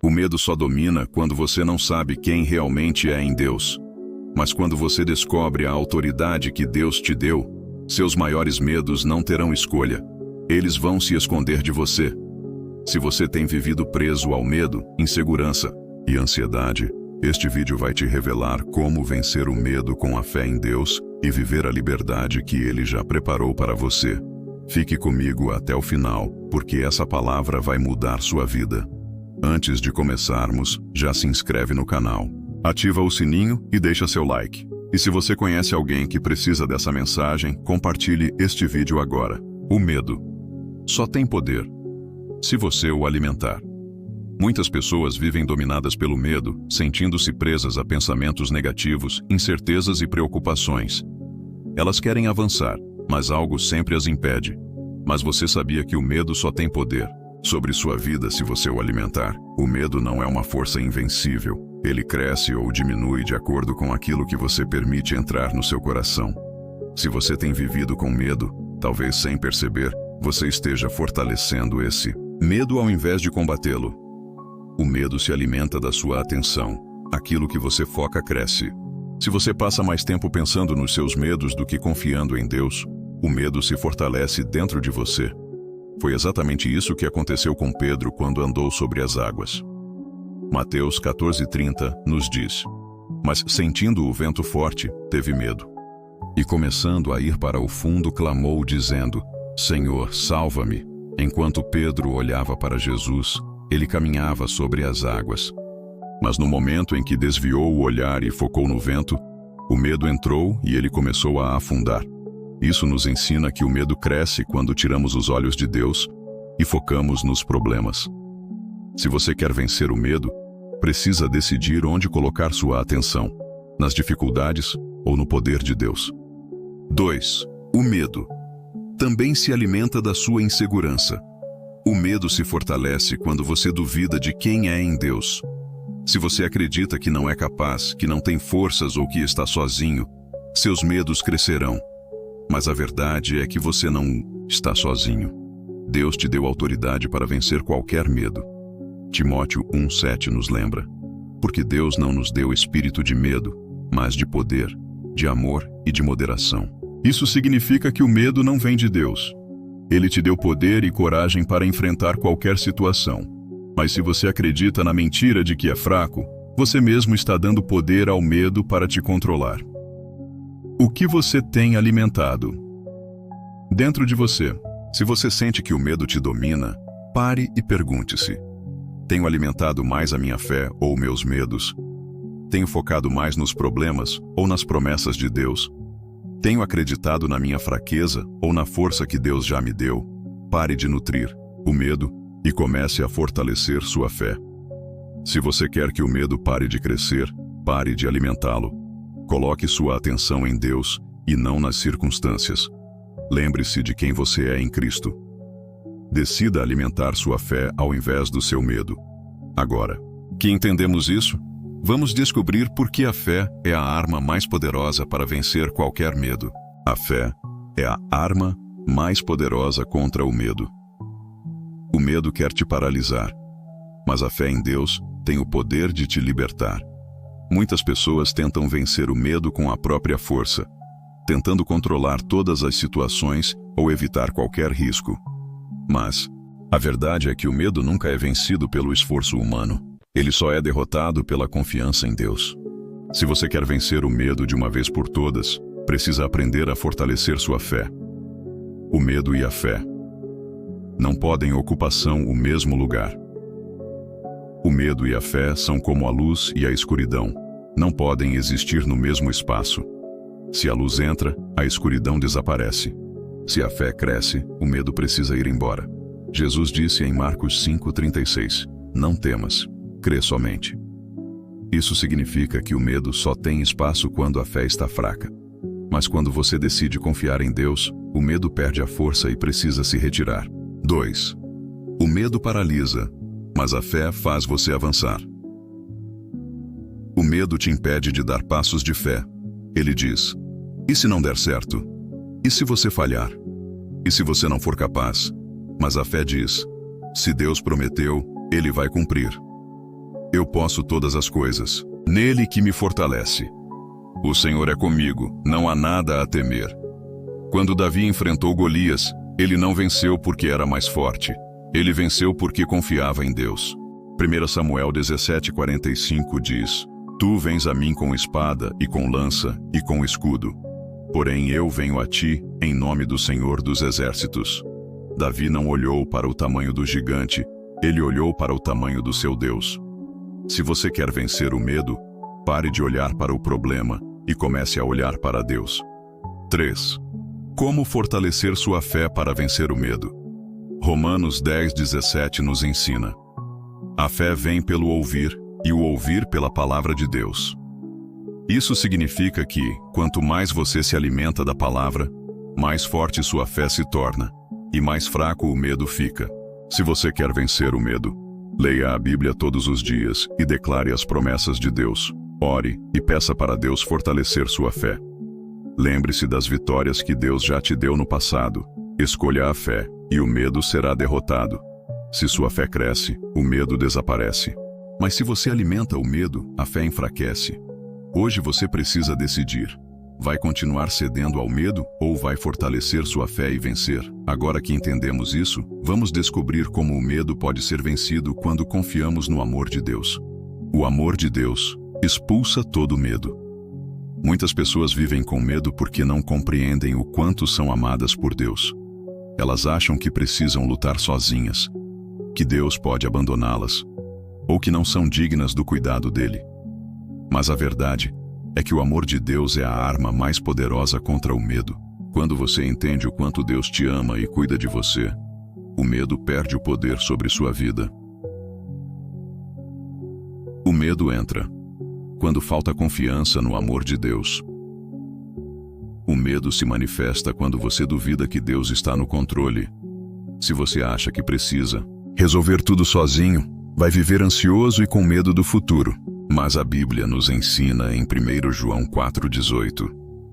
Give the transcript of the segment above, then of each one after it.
O medo só domina quando você não sabe quem realmente é em Deus. Mas quando você descobre a autoridade que Deus te deu, seus maiores medos não terão escolha. Eles vão se esconder de você. Se você tem vivido preso ao medo, insegurança e ansiedade, este vídeo vai te revelar como vencer o medo com a fé em Deus e viver a liberdade que Ele já preparou para você. Fique comigo até o final, porque essa palavra vai mudar sua vida. Antes de começarmos, já se inscreve no canal, ativa o sininho e deixa seu like. E se você conhece alguém que precisa dessa mensagem, compartilhe este vídeo agora. O medo só tem poder se você o alimentar. Muitas pessoas vivem dominadas pelo medo, sentindo-se presas a pensamentos negativos, incertezas e preocupações. Elas querem avançar, mas algo sempre as impede. Mas você sabia que o medo só tem poder sobre sua vida se você o alimentar? O medo não é uma força invencível. Ele cresce ou diminui de acordo com aquilo que você permite entrar no seu coração. Se você tem vivido com medo, talvez sem perceber, você esteja fortalecendo esse medo ao invés de combatê-lo. O medo se alimenta da sua atenção. Aquilo que você foca cresce. Se você passa mais tempo pensando nos seus medos do que confiando em Deus, o medo se fortalece dentro de você. Foi exatamente isso que aconteceu com Pedro quando andou sobre as águas. Mateus 14:30 nos diz: "Mas sentindo o vento forte, teve medo. E começando a ir para o fundo, clamou dizendo: Senhor, salva-me." Enquanto Pedro olhava para Jesus, ele caminhava sobre as águas. Mas no momento em que desviou o olhar e focou no vento, o medo entrou e ele começou a afundar. Isso nos ensina que o medo cresce quando tiramos os olhos de Deus e focamos nos problemas. Se você quer vencer o medo, precisa decidir onde colocar sua atenção, nas dificuldades ou no poder de Deus. 2. O medo também se alimenta da sua insegurança. O medo se fortalece quando você duvida de quem é em Deus. Se você acredita que não é capaz, que não tem forças ou que está sozinho, seus medos crescerão. Mas a verdade é que você não está sozinho. Deus te deu autoridade para vencer qualquer medo. Timóteo 1:7 nos lembra: porque Deus não nos deu espírito de medo, mas de poder, de amor e de moderação. Isso significa que o medo não vem de Deus. Ele te deu poder e coragem para enfrentar qualquer situação. Mas se você acredita na mentira de que é fraco, você mesmo está dando poder ao medo para te controlar. O que você tem alimentado? Dentro de você, se você sente que o medo te domina, pare e pergunte-se: tenho alimentado mais a minha fé ou meus medos? Tenho focado mais nos problemas ou nas promessas de Deus? Tenho acreditado na minha fraqueza ou na força que Deus já me deu? Pare de nutrir o medo e comece a fortalecer sua fé. Se você quer que o medo pare de crescer, pare de alimentá-lo. Coloque sua atenção em Deus e não nas circunstâncias. Lembre-se de quem você é em Cristo. Decida alimentar sua fé ao invés do seu medo. Agora que entendemos isso, vamos descobrir por que a fé é a arma mais poderosa para vencer qualquer medo. A fé é a arma mais poderosa contra o medo. O medo quer te paralisar, mas a fé em Deus tem o poder de te libertar. Muitas pessoas tentam vencer o medo com a própria força, tentando controlar todas as situações ou evitar qualquer risco. Mas a verdade é que o medo nunca é vencido pelo esforço humano. Ele só é derrotado pela confiança em Deus. Se você quer vencer o medo de uma vez por todas, precisa aprender a fortalecer sua fé. O medo e a fé não podem ocupação o mesmo lugar. O medo e a fé são como a luz e a escuridão. Não podem existir no mesmo espaço. Se a luz entra, a escuridão desaparece. Se a fé cresce, o medo precisa ir embora. Jesus disse em Marcos 5:36: "Não temas, crê somente." Isso significa que o medo só tem espaço quando a fé está fraca. Mas quando você decide confiar em Deus, o medo perde a força e precisa se retirar. 2. O medo paralisa, mas a fé faz você avançar. O medo te impede de dar passos de fé. Ele diz: e se não der certo? E se você falhar? E se você não for capaz? Mas a fé diz: se Deus prometeu, Ele vai cumprir. eu posso todas as coisas, nele que me fortalece. O Senhor é comigo, não há nada a temer. Quando Davi enfrentou Golias, ele não venceu porque era mais forte. Ele venceu porque confiava em Deus. 1 Samuel 17:45 diz: Tu vens a mim com espada e com lança e com escudo. Porém eu venho a ti em nome do Senhor dos Exércitos. Davi não olhou para o tamanho do gigante, ele olhou para o tamanho do seu Deus. Se você quer vencer o medo, pare de olhar para o problema e comece a olhar para Deus. 3. Como fortalecer sua fé para vencer o medo? Romanos 10:17 nos ensina: a fé vem pelo ouvir, e o ouvir pela palavra de Deus. Isso significa que, quanto mais você se alimenta da palavra, mais forte sua fé se torna, e mais fraco o medo fica. Se você quer vencer o medo, leia a Bíblia todos os dias e declare as promessas de Deus. Ore e peça para Deus fortalecer sua fé. Lembre-se das vitórias que Deus já te deu no passado. Escolha a fé, e o medo será derrotado. Se sua fé cresce, o medo desaparece. Mas se você alimenta o medo, a fé enfraquece. Hoje você precisa decidir. Vai continuar cedendo ao medo ou vai fortalecer sua fé e vencer? Agora que entendemos isso, vamos descobrir como o medo pode ser vencido quando confiamos no amor de Deus. O amor de Deus expulsa todo medo. Muitas pessoas vivem com medo porque não compreendem o quanto são amadas por Deus. Elas acham que precisam lutar sozinhas, que Deus pode abandoná-las, ou que não são dignas do cuidado dele. Mas a verdade é que o amor de Deus é a arma mais poderosa contra o medo. Quando você entende o quanto Deus te ama e cuida de você, o medo perde o poder sobre sua vida. O medo entra quando falta confiança no amor de Deus. O medo se manifesta quando você duvida que Deus está no controle. Se você acha que precisa resolver tudo sozinho, vai viver ansioso e com medo do futuro. Mas a Bíblia nos ensina em 1 João 4,18: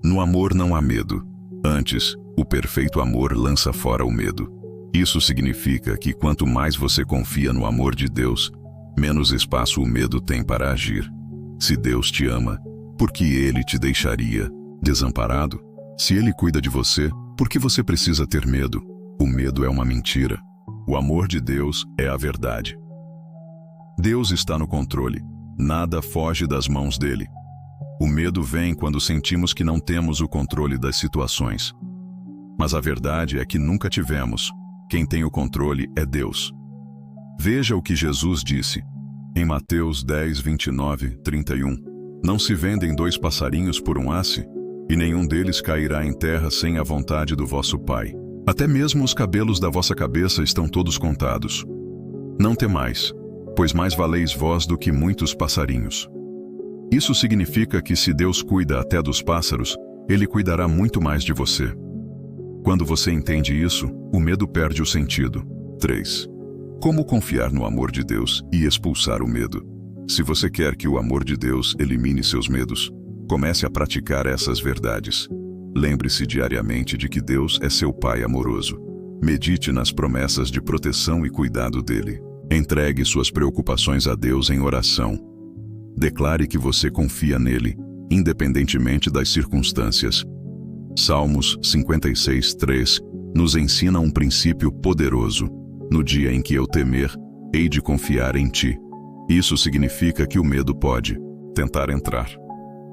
no amor não há medo. Antes, o perfeito amor lança fora o medo. Isso significa que quanto mais você confia no amor de Deus, menos espaço o medo tem para agir. Se Deus te ama, por que Ele te deixaria desamparado? Se Ele cuida de você, por que você precisa ter medo? O medo é uma mentira. O amor de Deus é a verdade. Deus está no controle. Nada foge das mãos dele. O medo vem quando sentimos que não temos o controle das situações. Mas a verdade é que nunca tivemos. Quem tem o controle é Deus. Veja o que Jesus disse em Mateus 10:29-31. Não se vendem 2 passarinhos por um asse, e nenhum deles cairá em terra sem a vontade do vosso Pai. Até mesmo os cabelos da vossa cabeça estão todos contados. Não temais, pois mais valeis vós do que muitos passarinhos. Isso significa que se Deus cuida até dos pássaros, Ele cuidará muito mais de você. Quando você entende isso, o medo perde o sentido. 3. Como confiar no amor de Deus e expulsar o medo? Se você quer que o amor de Deus elimine seus medos, comece a praticar essas verdades. Lembre-se diariamente de que Deus é seu Pai amoroso. Medite nas promessas de proteção e cuidado dele. Entregue suas preocupações a Deus em oração. Declare que você confia nele, independentemente das circunstâncias. Salmos 56:3 nos ensina um princípio poderoso. No dia em que eu temer, hei de confiar em ti. Isso significa que o medo pode tentar entrar.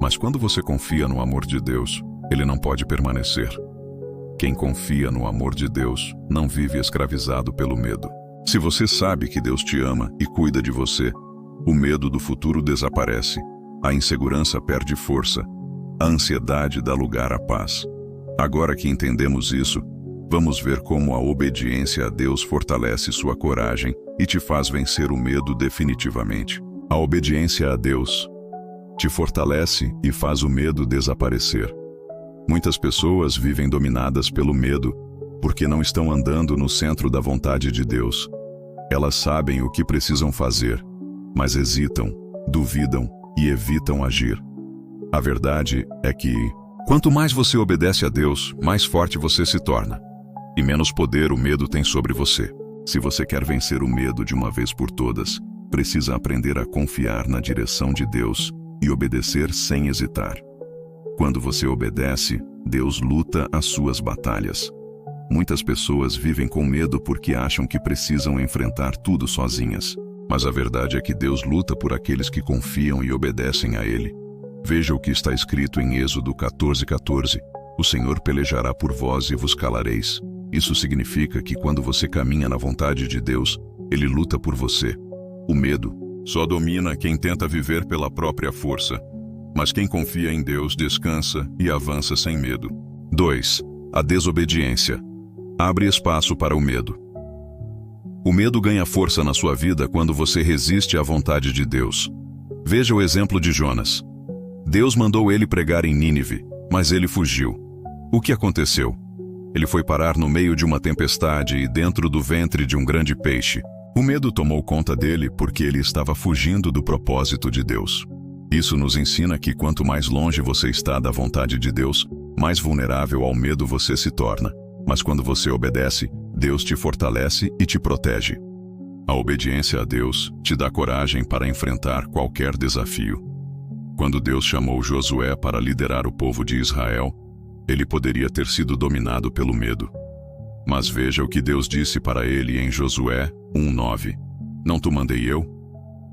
Mas quando você confia no amor de Deus, ele não pode permanecer. Quem confia no amor de Deus não vive escravizado pelo medo. Se você sabe que Deus te ama e cuida de você, o medo do futuro desaparece, a insegurança perde força, a ansiedade dá lugar à paz. Agora que entendemos isso, vamos ver como a obediência a Deus fortalece sua coragem e te faz vencer o medo definitivamente. A obediência a Deus te fortalece e faz o medo desaparecer. Muitas pessoas vivem dominadas pelo medo porque não estão andando no centro da vontade de Deus. Elas sabem o que precisam fazer, mas hesitam, duvidam e evitam agir. A verdade é que, quanto mais você obedece a Deus, mais forte você se torna, e menos poder o medo tem sobre você. Se você quer vencer o medo de uma vez por todas, precisa aprender a confiar na direção de Deus e obedecer sem hesitar. Quando você obedece, Deus luta as suas batalhas. Muitas pessoas vivem com medo porque acham que precisam enfrentar tudo sozinhas. Mas a verdade é que Deus luta por aqueles que confiam e obedecem a Ele. Veja o que está escrito em Êxodo 14:14. O Senhor pelejará por vós e vos calareis. Isso significa que quando você caminha na vontade de Deus, Ele luta por você. O medo só domina quem tenta viver pela própria força. Mas quem confia em Deus descansa e avança sem medo. 2. A desobediência. Abre espaço para o medo. O medo ganha força na sua vida quando você resiste à vontade de Deus. Veja o exemplo de Jonas. Deus mandou ele pregar em Nínive, mas ele fugiu. O que aconteceu? Ele foi parar no meio de uma tempestade e dentro do ventre de um grande peixe. O medo tomou conta dele porque ele estava fugindo do propósito de Deus. Isso nos ensina que quanto mais longe você está da vontade de Deus, mais vulnerável ao medo você se torna. Mas quando você obedece, Deus te fortalece e te protege. A obediência a Deus te dá coragem para enfrentar qualquer desafio. Quando Deus chamou Josué para liderar o povo de Israel, ele poderia ter sido dominado pelo medo. Mas veja o que Deus disse para ele em Josué 1:9. Não te mandei eu?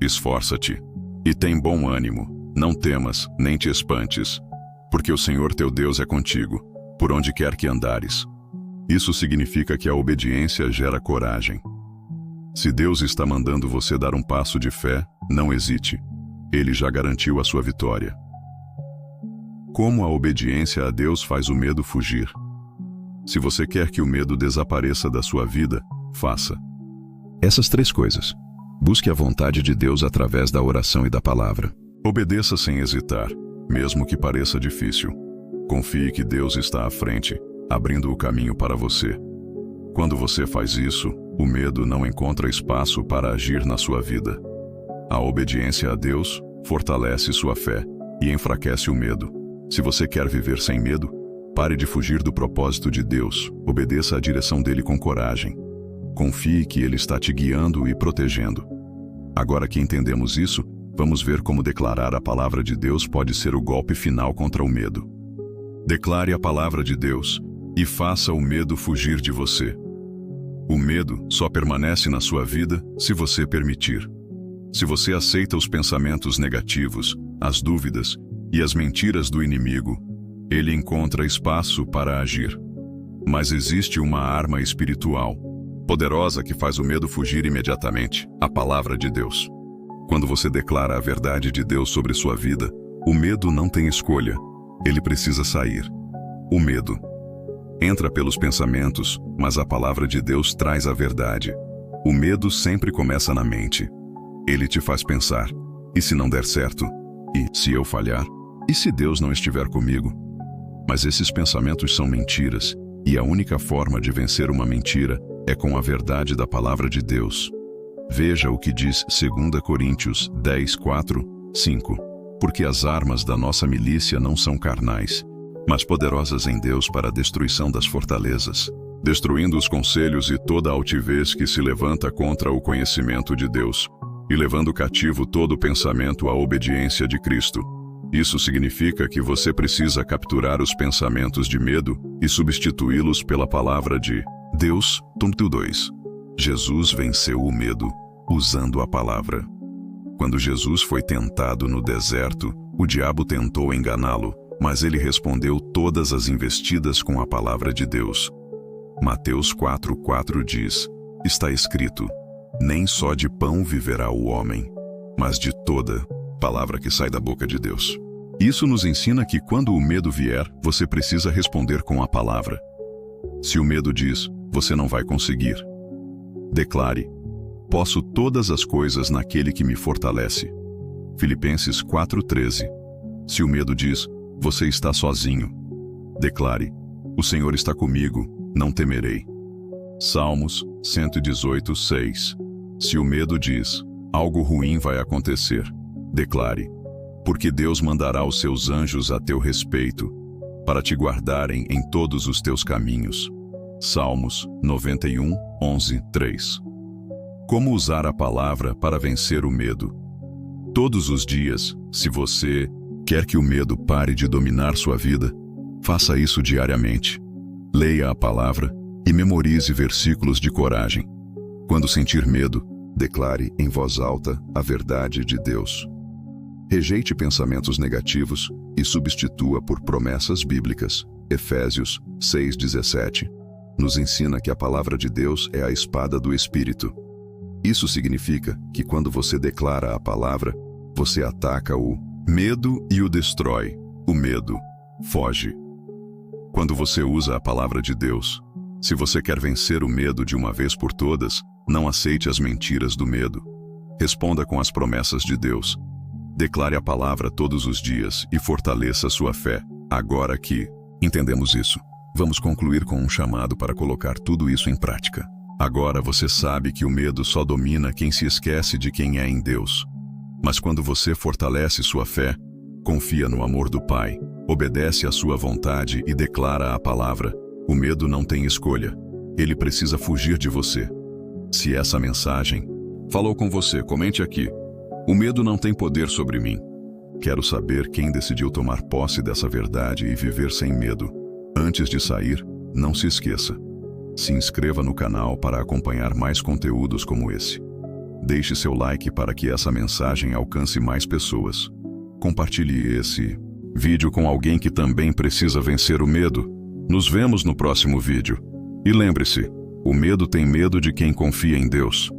Esforça-te e tem bom ânimo, não temas nem te espantes, porque o Senhor teu Deus é contigo, por onde quer que andares. Isso significa que a obediência gera coragem. Se Deus está mandando você dar um passo de fé, não hesite. Ele já garantiu a sua vitória. Como a obediência a Deus faz o medo fugir? Se você quer que o medo desapareça da sua vida, faça essas 3 coisas. Busque a vontade de Deus através da oração e da palavra. Obedeça sem hesitar, mesmo que pareça difícil. Confie que Deus está à frente, abrindo o caminho para você. Quando você faz isso, o medo não encontra espaço para agir na sua vida. A obediência a Deus fortalece sua fé e enfraquece o medo. Se você quer viver sem medo, pare de fugir do propósito de Deus, obedeça à direção dele com coragem. Confie que ele está te guiando e protegendo. Agora que entendemos isso, vamos ver como declarar a palavra de Deus pode ser o golpe final contra o medo. Declare a palavra de Deus e faça o medo fugir de você. O medo só permanece na sua vida se você permitir. Se você aceita os pensamentos negativos, as dúvidas e as mentiras do inimigo, ele encontra espaço para agir. Mas existe uma arma espiritual, poderosa que faz o medo fugir imediatamente, a palavra de Deus. Quando você declara a verdade de Deus sobre sua vida, o medo não tem escolha, ele precisa sair. O medo entra pelos pensamentos, mas a palavra de Deus traz a verdade. O medo sempre começa na mente. Ele te faz pensar, e se não der certo? E se eu falhar? E se Deus não estiver comigo? Mas esses pensamentos são mentiras, e a única forma de vencer uma mentira é com a verdade da palavra de Deus. Veja o que diz 2 Coríntios 10:4-5. Porque as armas da nossa milícia não são carnais, mas poderosas em Deus para a destruição das fortalezas, destruindo os conselhos e toda a altivez que se levanta contra o conhecimento de Deus, e levando cativo todo pensamento à obediência de Cristo. Isso significa que você precisa capturar os pensamentos de medo e substituí-los pela palavra de Deus. 2. Jesus venceu o medo usando a palavra. Quando Jesus foi tentado no deserto, o diabo tentou enganá-lo, mas ele respondeu todas as investidas com a palavra de Deus. Mateus 4:4 diz: está escrito, nem só de pão viverá o homem, mas de toda palavra que sai da boca de Deus. Isso nos ensina que quando o medo vier, você precisa responder com a palavra. Se o medo diz, você não vai conseguir, declare: posso todas as coisas naquele que me fortalece. Filipenses 4:13. Se o medo diz, você está sozinho, declare: o Senhor está comigo, não temerei. Salmos 118:6. Se o medo diz, algo ruim vai acontecer, declare: porque Deus mandará os seus anjos a teu respeito, para te guardarem em todos os teus caminhos. Salmos 91:11-3. Como usar a palavra para vencer o medo? Todos os dias, se você quer que o medo pare de dominar sua vida, faça isso diariamente. Leia a palavra e memorize versículos de coragem. Quando sentir medo, declare em voz alta a verdade de Deus. Rejeite pensamentos negativos e substitua por promessas bíblicas. Efésios 6:17 nos ensina que a palavra de Deus é a espada do Espírito. Isso significa que quando você declara a palavra, você ataca o medo e o destrói. O medo foge. Quando você usa a palavra de Deus, se você quer vencer o medo de uma vez por todas, não aceite as mentiras do medo. Responda com as promessas de Deus. Declare a palavra todos os dias e fortaleça sua fé. Agora que entendemos isso, vamos concluir com um chamado para colocar tudo isso em prática. Agora você sabe que o medo só domina quem se esquece de quem é em Deus. Mas quando você fortalece sua fé, confia no amor do Pai, obedece à sua vontade e declara a palavra, o medo não tem escolha. Ele precisa fugir de você. Se essa mensagem falou com você, comente aqui. O medo não tem poder sobre mim. Quero saber quem decidiu tomar posse dessa verdade e viver sem medo. Antes de sair, não se esqueça. Se inscreva no canal para acompanhar mais conteúdos como esse. Deixe seu like para que essa mensagem alcance mais pessoas. Compartilhe esse vídeo com alguém que também precisa vencer o medo. Nos vemos no próximo vídeo. E lembre-se, o medo tem medo de quem confia em Deus.